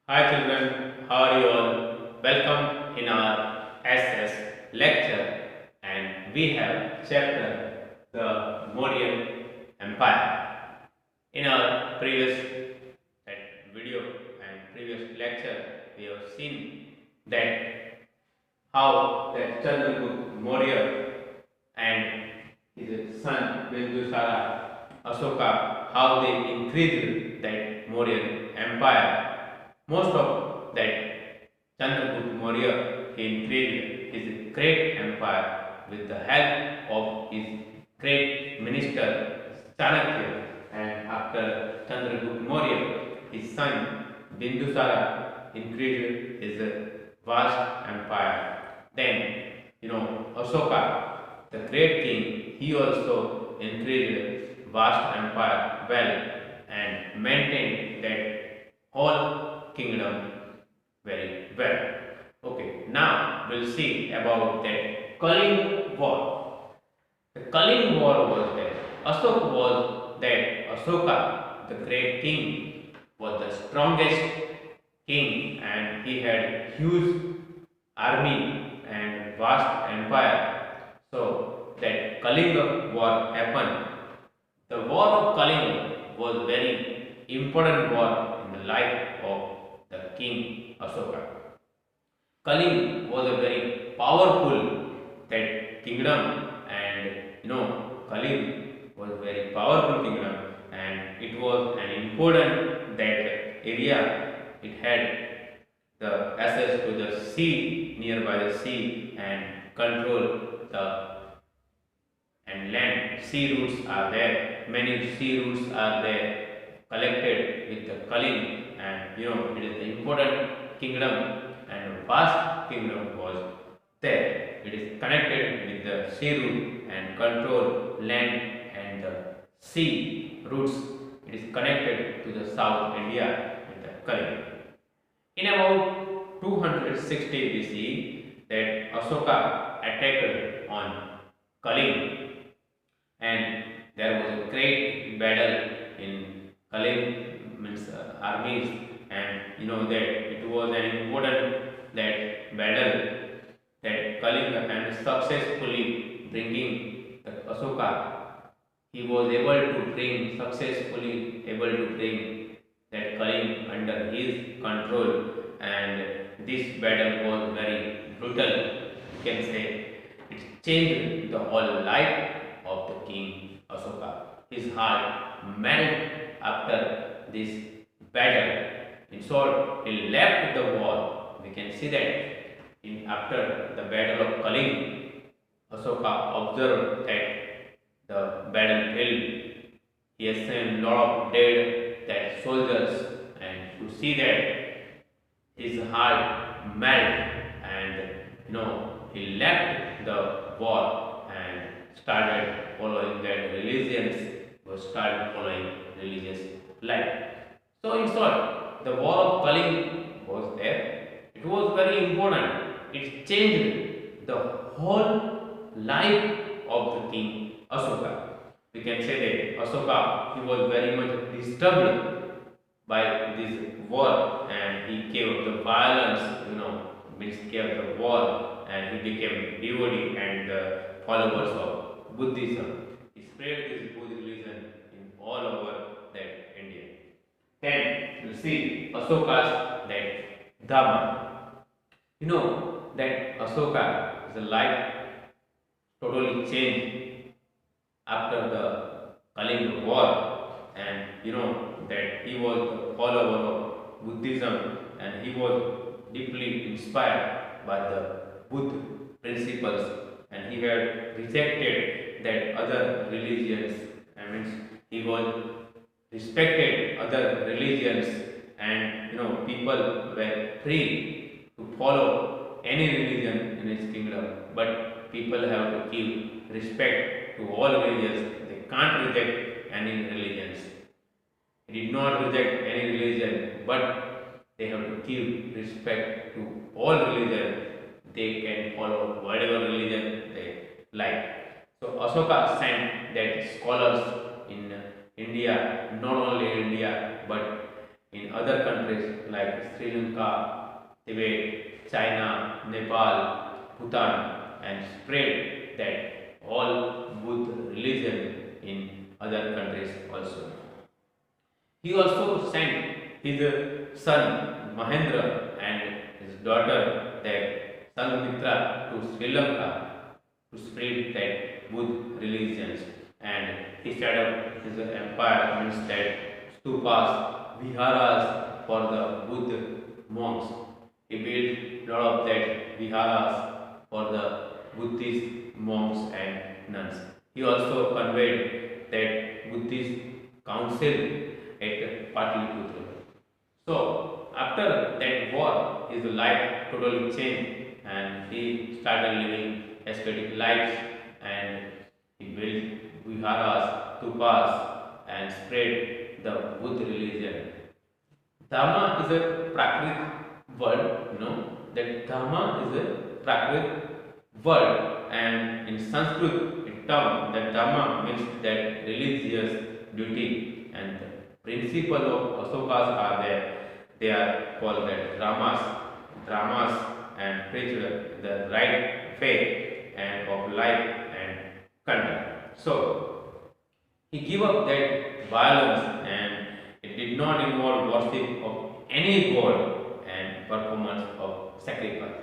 Hi children, how are you all? Welcome in our SS lecture, and we have chapter the Mauryan Empire. In our previous video and previous lecture, we have seen that how that Chandragupta Maurya and his son Bindusara Asoka, how they increased that Mauryan Empire. Most of that Chandragupta Maurya he increased his great empire with the help of his great minister Chanakya, and after Chandragupta Maurya his son Bindusara increased his vast empire. Then Asoka, the great king, he also increased vast empire well and maintained that whole kingdom very well. Okay, now we'll see about that Kaling War. The Kaling War was there. Asoka, the great king, was the strongest king, and he had huge army and vast empire. So that Kalinga war happened. The war of Kalinga was very important war in the life of the king Asoka. Kaling was a very powerful that kingdom, and Kaling was a very powerful kingdom, and it was an important that area. It had the access to the sea, nearby the sea, and control the and land. Sea routes are there. Many sea routes are there collected with the Kaling, and it is the important kingdom and vast kingdom was there. It is connected with the sea route and control land and the sea routes. It is connected to the South India with the Kaling. In about 260 BC, that Asoka attacked on Kaling, and there was a great battle in Kaling means armies, and that it was an important that battle that Kalinga and successfully bringing the Asoka. He was able to bring that Kaling under his control, and this battle was very brutal. You can say it changed the whole life of the king Asoka. His heart melted after this battle. In short, he left the war. We can see that after the battle of Kaling, Asoka observed that the battlefield. He has seen lot of dead that soldiers, and to see that his heart melt, and he left the war and started following that religions, or started following religious life. So in short, the war of Kaling was there. It was very important. It changed the whole life of the king Asoka. We can say that Asoka, he was very much disturbed by this war, and he gave the violence, means gave the war, and he became devotee and the followers of Buddhism. He spread this Buddhist religion in all over that India. Then you see Asoka's that Dhamma. You know that Asoka, his life totally changed after the Kalinga war, and that he was the follower of Buddhism, and he was deeply inspired by the Buddha principles, and he had rejected that other religions. I mean, he was respected other religions, and people were free to follow any religion in his kingdom, but people have to give respect to all religions. They can't reject any religions. He did not reject any religion, but they have to give respect to all religion. They can follow whatever religion they like. So Asoka sent that scholars in India, not only India but in other countries like Sri Lanka, Tibet, China, Nepal, Bhutan, and spread that all Buddha religion in other countries also. He also sent his son Mahendra and his daughter that Sanghamitra to Sri Lanka to spread that Buddha religions, and he set up his empire, means that stupas, viharas for the Buddha monks. He built lot of that viharas for the Buddhist monks and nuns. He also conveyed that Buddhist council at Pataliputra. So after that war, his life totally changed, and he started living ascetic lives, and he built viharas, stupas, and spread the Buddha religion. Dhamma is a Prakrit word, that Dhamma is a Prakrit word, and in Sanskrit it term that Dhamma means that religious duty, and the principle of Asokas are there. They are called that dramas, and preach the right faith and of life and conduct. So he gave up that violence, and it did not involve worship of any god and performance of sacrifice.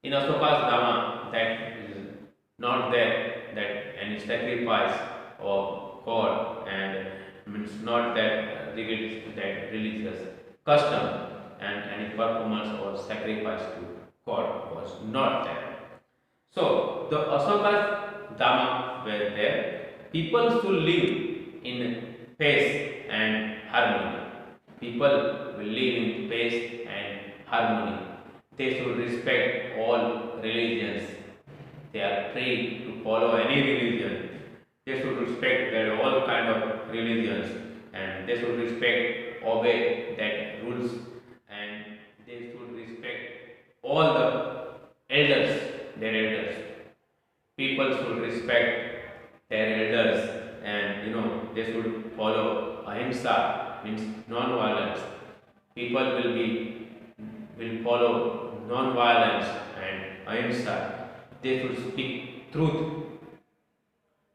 In Asoka's Dhamma, that is not there that any sacrifice of God, and means not that religious custom and any performance or sacrifice to God was not there. So the Asoka's Dhamma were there. People should live in peace and harmony. People will live in peace and harmony. They should respect all religions. They are free to follow any religion. They should respect that all kind of religions, and they should respect, obey that rules, and they should respect all the elders, their elders. People should respect their elders, and they should follow ahimsa, means non-violence. People will follow non-violence and ahimsa. They should speak truth.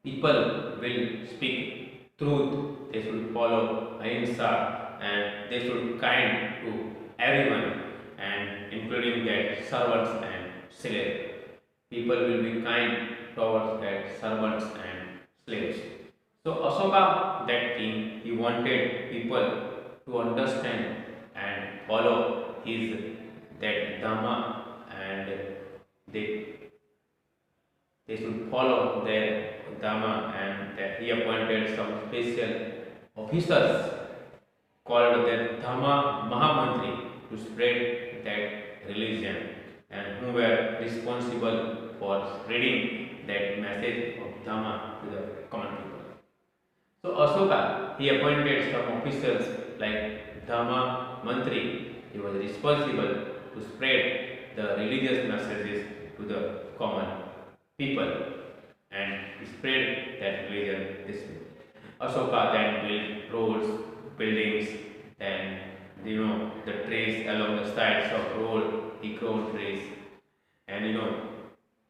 People will speak truth. They should follow ahimsa, and they should kind to everyone, and including their servants and slaves. People will be kind towards their servants and slaves. So Asoka, that king, he wanted people to understand and follow his that Dhamma, and they should follow their Dhamma, and that he appointed some special officers called the Dhamma Mahamantri to spread that religion, and who were responsible for spreading that message of Dhamma to the common people. So Asoka, he appointed some officials like Dhamma Mantri. He was responsible to spread the religious messages to the common people, and he spread that religion this way. Asoka then built roads, buildings, then the trees along the sides of road, he grew trees, and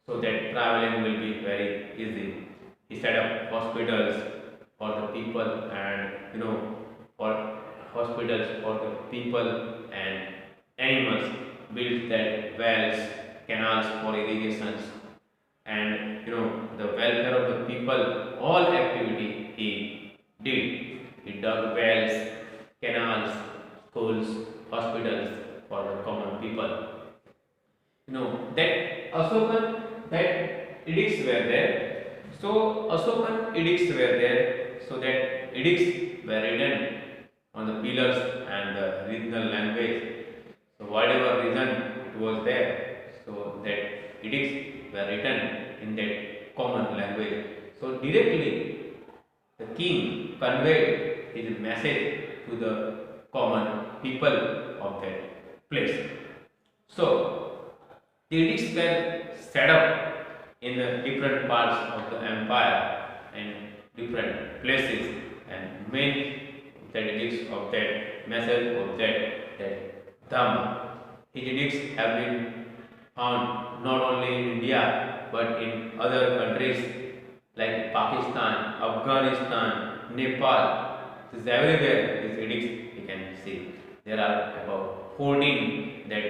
so that traveling will be very easy. He set up hospitals for the people, and for hospitals for the people and animals, built that wells, canals for irrigations, and the welfare of the people, all activity he did. He dug wells, canals, schools, hospitals for the common people. That Asokan, that edicts were there. So Asokan edicts were there. So that edicts were written on the pillars and the regional language. So whatever region it was there, so that edicts were written in that common language. So directly the king conveyed his message to the common people of that place. So the edicts were set up in the different parts of the empire and different places, and main that edicts of that message of that Dhamma. His edicts have been found not only in India but in other countries like Pakistan, Afghanistan, Nepal. This is everywhere. These edicts you can see. There are about 14 that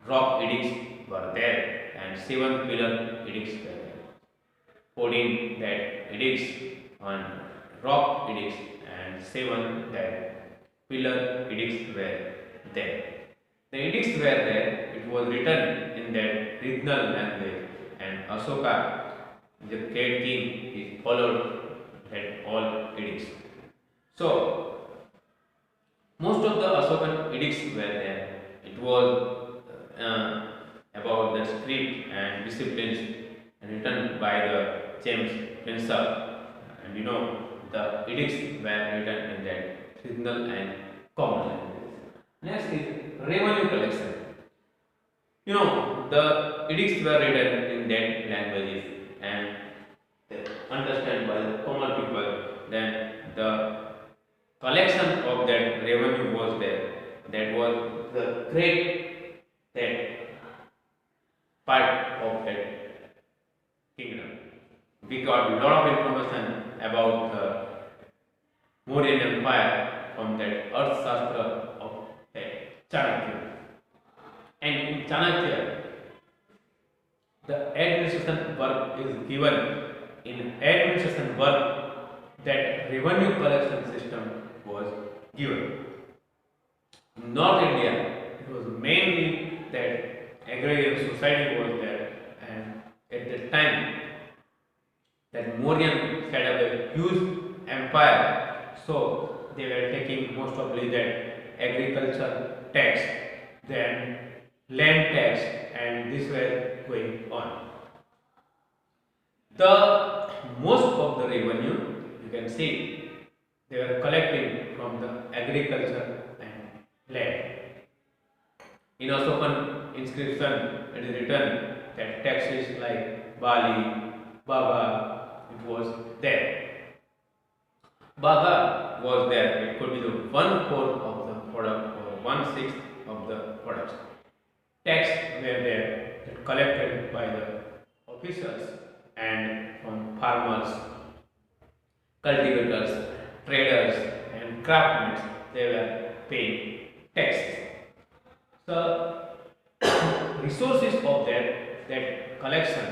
rock edicts were there and 7 pillar edicts were there. 14 that edicts on rock edicts and 7 that pillar edicts were there. The edicts were there, it was written in that regional language, and Ashoka, the great king, he followed that all edicts. So, most of the Ashokan edicts were there. It was about the script and disciplines written by the James Spencer, and the edicts were written in that regional and common language. Next is revenue collection. The edicts were written in that languages and understand by the common people. Then the collection of that revenue was there. That was the great that part of that kingdom. We got a lot of information about the Mauryan Empire from that Arthashastra of that Chanakya. And in Chanakya, the administration work is given. In administration work, that revenue collection system was given. In North India, it was mainly that agrarian society was there, and at that time, that Mauryan set up a huge empire, so they were taking most of that agriculture tax, then land tax, and this were going on. The most of the revenue you can see they were collecting from the agriculture and land. In Ashokan inscription it is written that taxes like Bali, Baga, it was there. Baga was there, it could be the 1/4 of the product or 1/6 of the products. Tax were there collected by the officials and from farmers, cultivators, traders and craftsmen, they were paying taxes. The resources of that collection,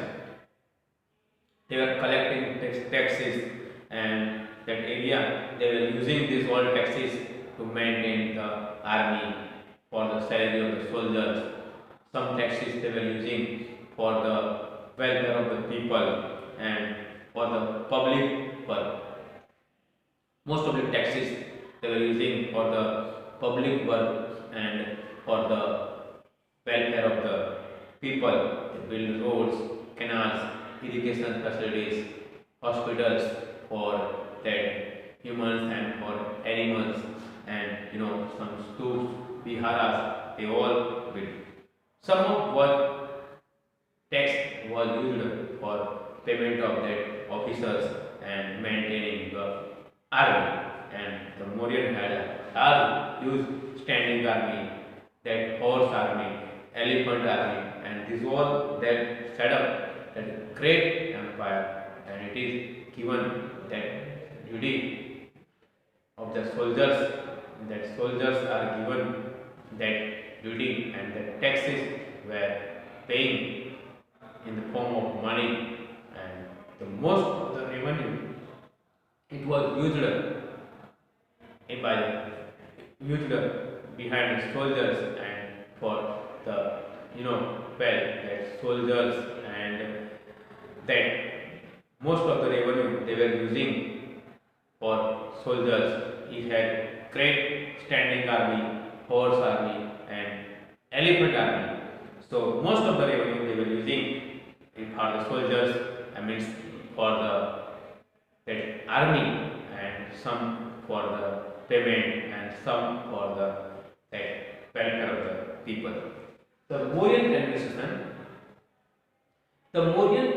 they were collecting taxes, and that area they were using these all taxes to maintain the army, for the salary of the soldiers. Some taxes they were using for the welfare of the people and for the public work. Most of the taxes they were using for the public work and for the welfare of the people. They build roads, canals, irrigation facilities, hospitals for that humans and for animals, and some schools, viharas, they all built. Some of what tax was used for payment of that officers and maintaining the army, and the Mauryan had a large huge standing army, that horse army, elephant army, and this was that set up that great empire, and it is given that duty of the soldiers, that soldiers are given that duty, and the taxes were paying in the form of money, and the most of the revenue it was used behind the soldiers and for the that soldiers, and that most of the revenue they were using for soldiers. It had great standing army, horse army and elephant army. So most of the revenue they were using for the soldiers, for the that army, and some for the payment and some for the that welfare of the people. The Mauryan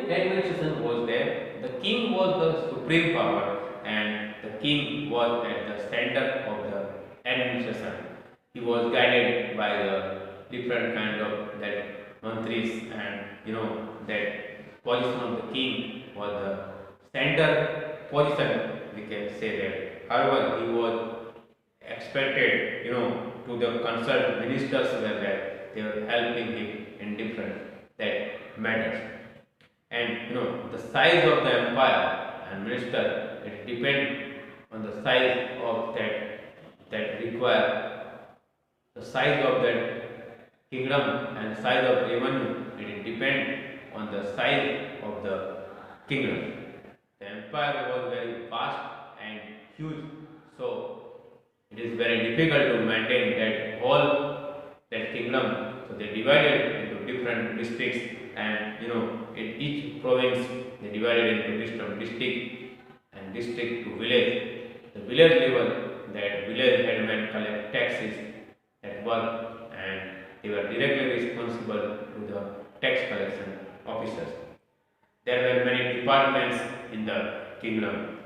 administration was there. The king was the supreme power, and the king was at the center of the administration. He was guided by the different kind of that mantris, and that position of the king was the center position, we can say that. However, he was expected, to the concerned ministers were there. They were helping him in different that matters. And the size of the empire and minister, it depend on the size of that require the size of that kingdom and size of revenue. It depend on the size of the kingdom. The empire was very vast and huge, so it is very difficult to maintain that whole that kingdom. So they divided into different districts, and in each province they divided into different district and district to village. The village level, that village headmen collect taxes at work, and they were directly responsible to the tax collection officers. There were many departments in the kingdom.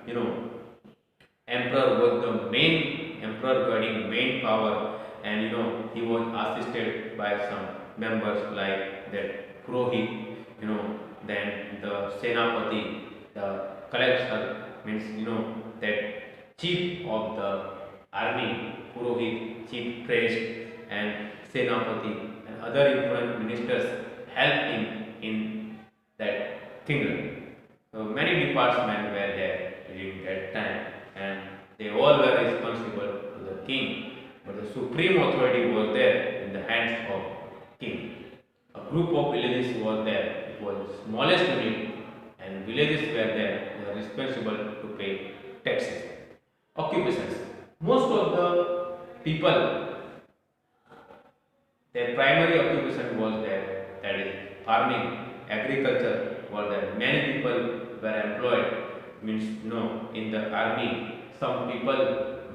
Emperor was the main emperor guarding main power, and he was assisted by some members like that Purohit, then the Senapati, the collector means that chief of the army, Purohit, chief priest, and Senapati and other important ministers helped him in that kingdom. So many departments were there during that time, and they all were responsible to the king, but the supreme authority was there in the hands of king. A group of villages was there. It was the smallest unit, and villages were there. They were responsible to pay taxes. Occupations. Most of the people, their primary occupation was there. That is farming, agriculture was there. Many people were employed. Means in the army. Some people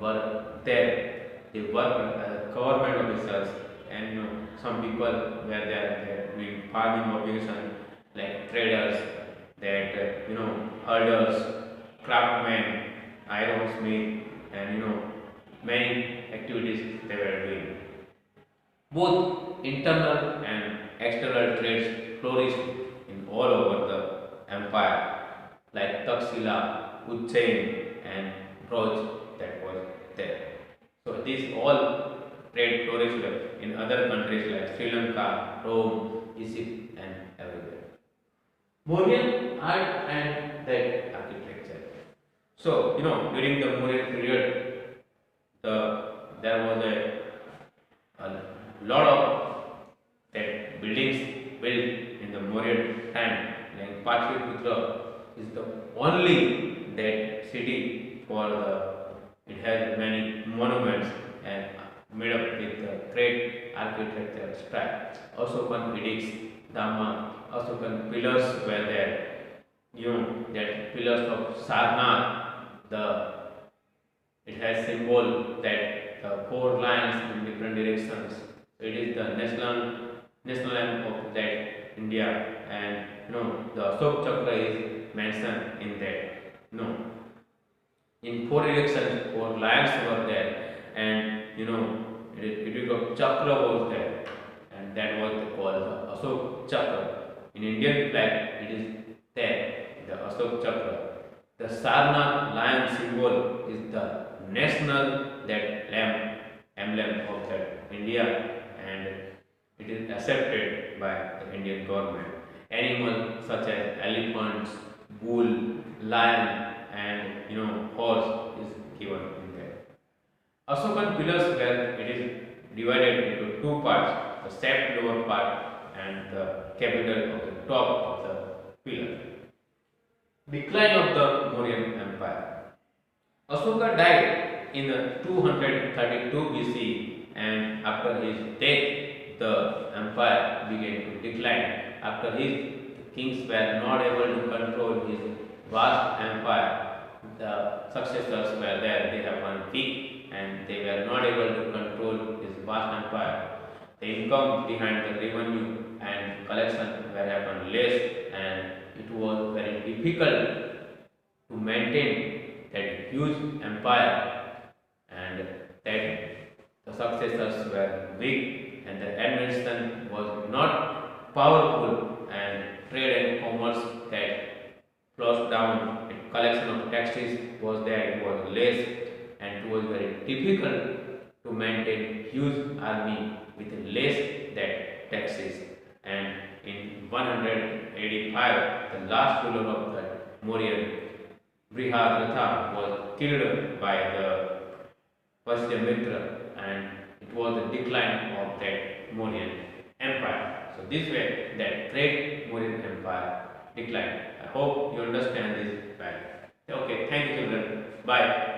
were there. They worked as government officers, and some people were there doing farming occupation like traders, that herders, craftsmen, ironsmith, and many activities they were doing. Both internal and external trades flourished in all over the empire, like Taxila, Ujjain, and Broj that was there. So these all trade flourished in other countries like Sri Lanka, Rome, Egypt, and everywhere. Mauryan art and that architecture. So during the Mauryan period, there was a lot of that buildings built in the Mauryan time. Like Patliputra is the only that city for it has many monuments and made up with the great architectural style. Ashokan edicts, Dhamma, Ashokan pillars were there. That pillars of Sarnath, it has symbol that the four lions in different directions. It is the national anthem of that India, and the Ashok Chakra is mentioned in that. In four directions, four lions were there, and it of Chakra was there, and that was called the Ashok Chakra. In Indian flag, it is there, the Ashok Chakra. The Sarnath lion symbol is the national that emblem of that India, and it is accepted by the Indian government. Animals such as elephants, bull, lion, and horse is given in there. Ashokan pillars where it is divided into two parts, the shaft lower part and the capital of the top of the pillar. Decline of the Mauryan Empire. Ashoka died in 232 BC, and after his death the empire began to decline. After his kings were not able to control his vast empire, the successors were there, they have one weak, and they were not able to control his vast empire. The income behind the revenue and collection were happened less, and it was very difficult to maintain that huge empire, and that the successors were weak and the administration was not powerful, and trade and commerce that closed down, a collection of taxes was there, it was less, and it was very difficult to maintain huge army with less than taxes. And in 185, the last ruler of the Mauryan, Brihadrata, was killed by the Vashyamitra, and it was the decline of that Mauryan empire. So this way that great Mauryan empire declined. I hope you understand this well. Okay, thank you children. Bye.